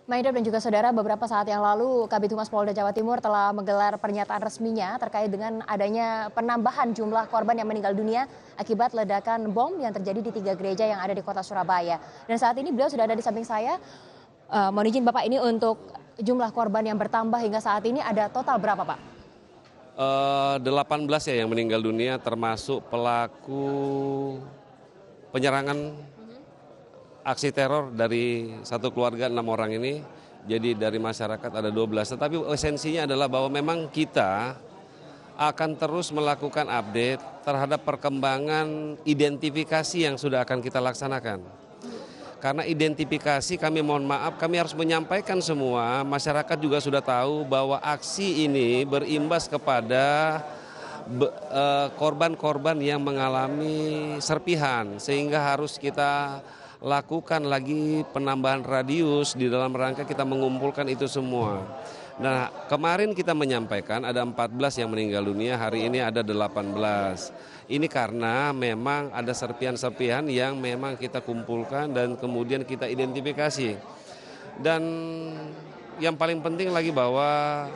Maidop dan juga saudara, beberapa saat yang lalu Kabid Humas Polda Jawa Timur telah menggelar pernyataan resminya terkait dengan adanya penambahan jumlah korban yang meninggal dunia akibat ledakan bom yang terjadi di 3 gereja yang ada di kota Surabaya. Dan saat ini beliau sudah ada di samping saya. Mohon izin Bapak, ini untuk jumlah korban yang bertambah hingga saat ini ada total berapa Pak? 18 ya yang meninggal dunia, termasuk pelaku penyerangan aksi teror dari satu keluarga 6 orang ini. Jadi dari masyarakat ada 12. Tetapi esensinya adalah bahwa memang kita akan terus melakukan update terhadap perkembangan identifikasi yang sudah akan kita laksanakan. Karena identifikasi, kami mohon maaf, kami harus menyampaikan semua, masyarakat juga sudah tahu bahwa aksi ini berimbas kepada korban-korban yang mengalami serpihan, sehingga harus kita lakukan lagi penambahan radius di dalam rangka kita mengumpulkan itu semua. Nah, kemarin kita menyampaikan ada 14 yang meninggal dunia, hari ini ada 18. Ini karena memang ada serpihan-serpihan yang memang kita kumpulkan dan kemudian kita identifikasi. Dan yang paling penting lagi bahwa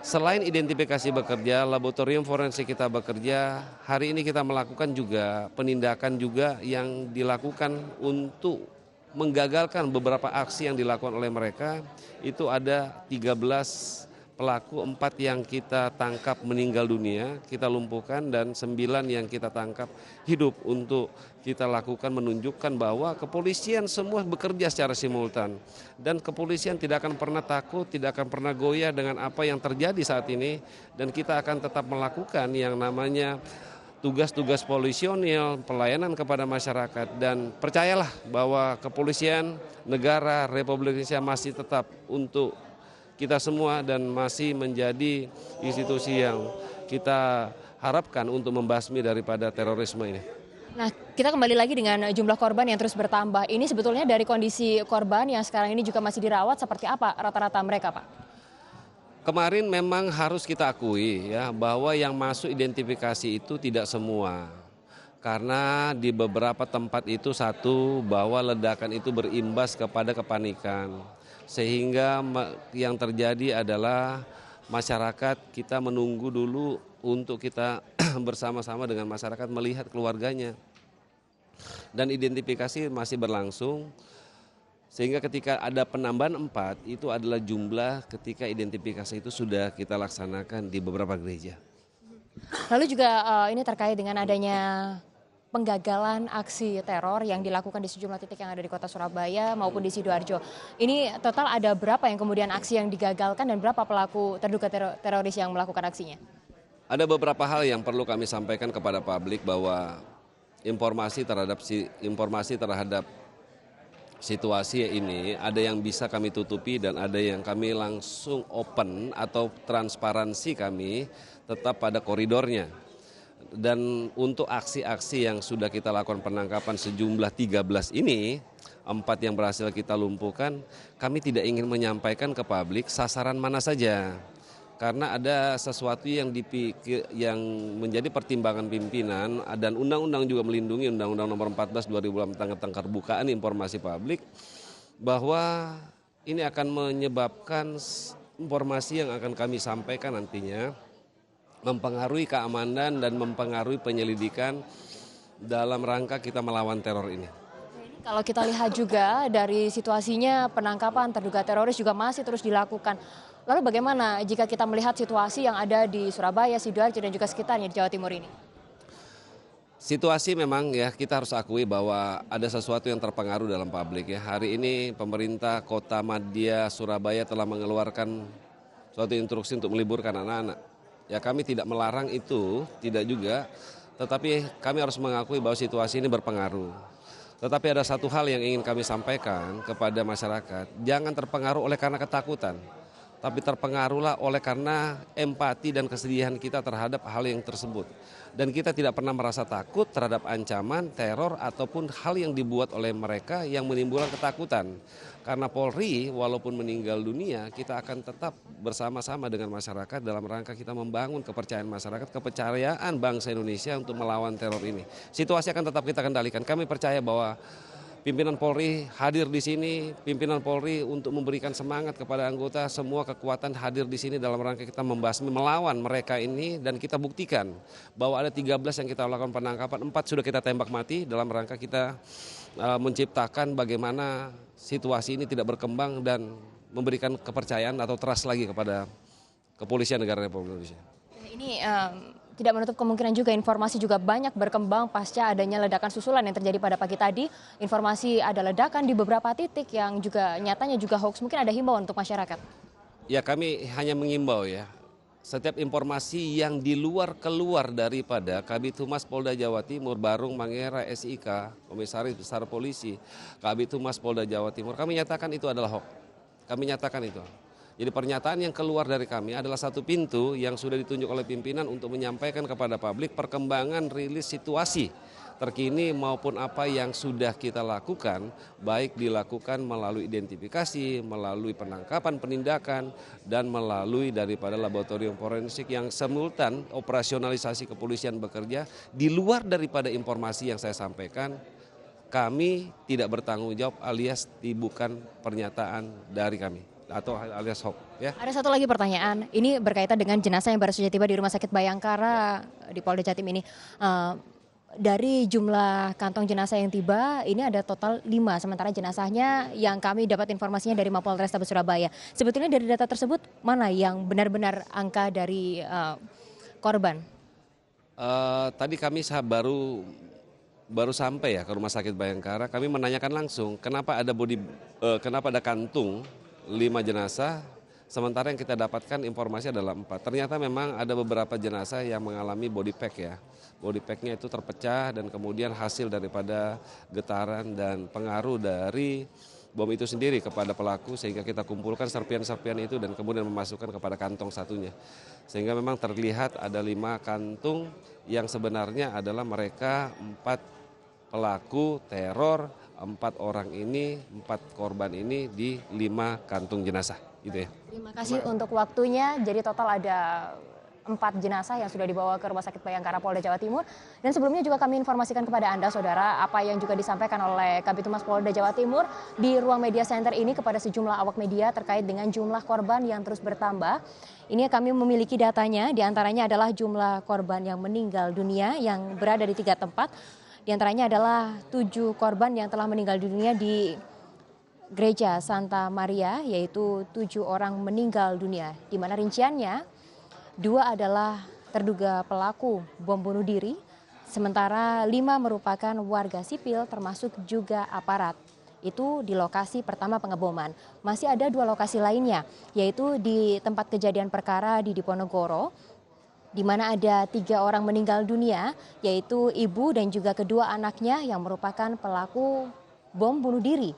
selain identifikasi bekerja, laboratorium forensik kita bekerja, hari ini kita melakukan juga penindakan juga yang dilakukan untuk menggagalkan beberapa aksi yang dilakukan oleh mereka. Itu ada 13 pelaku, 4 yang kita tangkap meninggal dunia, kita lumpuhkan, dan 9 yang kita tangkap hidup untuk kita lakukan menunjukkan bahwa kepolisian semua bekerja secara simultan. Dan kepolisian tidak akan pernah takut, tidak akan pernah goyah dengan apa yang terjadi saat ini. Dan kita akan tetap melakukan yang namanya tugas-tugas polisionil, pelayanan kepada masyarakat. Dan percayalah bahwa kepolisian negara Republik Indonesia masih tetap untuk kita semua dan masih menjadi institusi yang kita harapkan untuk membasmi daripada terorisme ini. Nah, kita kembali lagi dengan jumlah korban yang terus bertambah. Ini sebetulnya dari kondisi korban yang sekarang ini juga masih dirawat, seperti apa rata-rata mereka Pak? Kemarin memang harus kita akui ya bahwa yang masuk identifikasi itu tidak semua. Karena di beberapa tempat itu satu, bahwa ledakan itu berimbas kepada kepanikan. Sehingga yang terjadi adalah masyarakat kita menunggu dulu untuk kita bersama-sama dengan masyarakat melihat keluarganya. Dan identifikasi masih berlangsung, sehingga ketika ada penambahan 4 itu adalah jumlah ketika identifikasi itu sudah kita laksanakan di beberapa gereja. Lalu juga ini terkait dengan adanya penggagalan aksi teror yang dilakukan di sejumlah titik yang ada di kota Surabaya maupun di Sidoarjo. Ini total ada berapa yang kemudian aksi yang digagalkan dan berapa pelaku terduga teroris yang melakukan aksinya? Ada beberapa hal yang perlu kami sampaikan kepada publik bahwa informasi terhadap situasi ini ada yang bisa kami tutupi dan ada yang kami langsung open atau transparansi kami tetap pada koridornya. Dan untuk aksi-aksi yang sudah kita lakukan penangkapan sejumlah 13 ini, 4 yang berhasil kita lumpuhkan, kami tidak ingin menyampaikan ke publik sasaran mana saja. Karena ada sesuatu yang menjadi pertimbangan pimpinan dan undang-undang juga melindungi, Undang-Undang Nomor 14 2006 tentang keterbukaan informasi publik, bahwa ini akan menyebabkan informasi yang akan kami sampaikan nantinya mempengaruhi keamanan dan mempengaruhi penyelidikan dalam rangka kita melawan teror ini. Kalau kita lihat juga dari situasinya, penangkapan terduga teroris juga masih terus dilakukan. Lalu bagaimana jika kita melihat situasi yang ada di Surabaya, Sidoarjo dan juga sekitarnya di Jawa Timur ini? Situasi memang ya kita harus akui bahwa ada sesuatu yang terpengaruh dalam publik ya. Hari ini pemerintah Kota Madya Surabaya telah mengeluarkan suatu instruksi untuk meliburkan anak-anak. Ya kami tidak melarang itu, tidak juga, tetapi kami harus mengakui bahwa situasi ini berpengaruh. Tetapi ada satu hal yang ingin kami sampaikan kepada masyarakat, jangan terpengaruh oleh karena ketakutan, tapi terpengaruhlah oleh karena empati dan kesedihan kita terhadap hal yang tersebut. Dan kita tidak pernah merasa takut terhadap ancaman, teror, ataupun hal yang dibuat oleh mereka yang menimbulkan ketakutan. Karena Polri walaupun meninggal dunia, kita akan tetap bersama-sama dengan masyarakat dalam rangka kita membangun kepercayaan masyarakat, kepercayaan bangsa Indonesia untuk melawan teror ini. Situasi akan tetap kita kendalikan. Kami percaya bahwa Pimpinan Polri hadir di sini, pimpinan Polri untuk memberikan semangat kepada anggota, semua kekuatan hadir di sini dalam rangka kita membasmi, melawan mereka ini, dan kita buktikan bahwa ada 13 yang kita lakukan penangkapan, 4 sudah kita tembak mati dalam rangka kita menciptakan bagaimana situasi ini tidak berkembang dan memberikan kepercayaan atau trust lagi kepada kepolisian negara Republik Indonesia. Ini tidak menutup kemungkinan juga informasi juga banyak berkembang pasca adanya ledakan susulan yang terjadi pada pagi tadi. Informasi ada ledakan di beberapa titik yang juga nyatanya juga hoax. Mungkin ada himbauan untuk masyarakat. Ya, kami hanya mengimbau ya, setiap informasi yang keluar daripada Kabid Humas Polda Jawa Timur, Barung Mangera SIK, Komisaris Besar Polisi, Kabid Humas Polda Jawa Timur, kami nyatakan itu adalah hoax. Kami nyatakan itu. Jadi pernyataan yang keluar dari kami adalah satu pintu yang sudah ditunjuk oleh pimpinan untuk menyampaikan kepada publik perkembangan rilis situasi terkini maupun apa yang sudah kita lakukan, baik dilakukan melalui identifikasi, melalui penangkapan, penindakan, dan melalui daripada laboratorium forensik yang simultan operasionalisasi kepolisian bekerja di luar daripada informasi yang saya sampaikan. Kami tidak bertanggung jawab alias bukan pernyataan dari kami atau alias hoax ya. Ada satu lagi pertanyaan, ini berkaitan dengan jenazah yang baru saja tiba di Rumah Sakit Bayangkara di Polda Jatim ini. Dari jumlah kantong jenazah yang tiba, ini ada total 5, sementara jenazahnya yang kami dapat informasinya dari Mapolrestabes Surabaya. Sebetulnya dari data tersebut, mana yang benar-benar angka dari korban? Tadi kami baru sampai ya ke Rumah Sakit Bayangkara, kami menanyakan langsung kenapa ada kantung 5 jenazah, sementara yang kita dapatkan informasi adalah 4. Ternyata memang ada beberapa jenazah yang mengalami body pack ya. Body packnya itu terpecah dan kemudian hasil daripada getaran dan pengaruh dari bom itu sendiri kepada pelaku, sehingga kita kumpulkan serpian-serpian itu dan kemudian memasukkan kepada kantong satunya. Sehingga memang terlihat ada 5 kantung yang sebenarnya adalah mereka 4 pelaku teror, 4 orang ini, 4 korban ini di 5 kantung jenazah. Gitu ya. Terima kasih untuk waktunya. Jadi total ada 4 jenazah yang sudah dibawa ke Rumah Sakit Bayangkara Polda Jawa Timur. Dan sebelumnya juga kami informasikan kepada Anda, saudara, apa yang juga disampaikan oleh Kabid Humas Polda Jawa Timur di ruang media center ini kepada sejumlah awak media terkait dengan jumlah korban yang terus bertambah. Ini kami memiliki datanya, diantaranya adalah jumlah korban yang meninggal dunia yang berada di 3 tempat. Di antaranya adalah 7 korban yang telah meninggal dunia di Gereja Santa Maria, yaitu 7 orang meninggal dunia, di mana rinciannya 2 adalah terduga pelaku bom bunuh diri, sementara 5 merupakan warga sipil termasuk juga aparat. Itu di lokasi pertama pengeboman. Masih ada 2 lokasi lainnya, yaitu di tempat kejadian perkara di Diponegoro, di mana ada 3 orang meninggal dunia, yaitu ibu dan juga kedua anaknya yang merupakan pelaku bom bunuh diri.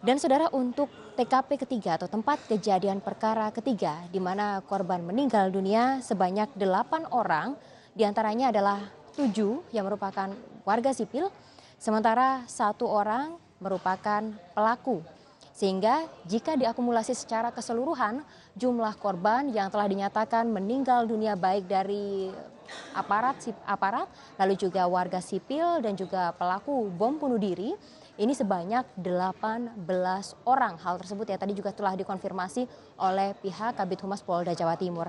Dan saudara, untuk TKP ketiga atau tempat kejadian perkara ketiga di mana korban meninggal dunia sebanyak 8 orang, diantaranya adalah 7 yang merupakan warga sipil, sementara 1 orang merupakan pelaku. Sehingga jika diakumulasi secara keseluruhan, jumlah korban yang telah dinyatakan meninggal dunia baik dari aparat, lalu juga warga sipil dan juga pelaku bom bunuh diri, ini sebanyak 18 orang. Hal tersebut ya tadi juga telah dikonfirmasi oleh pihak Kabid Humas Polda Jawa Timur.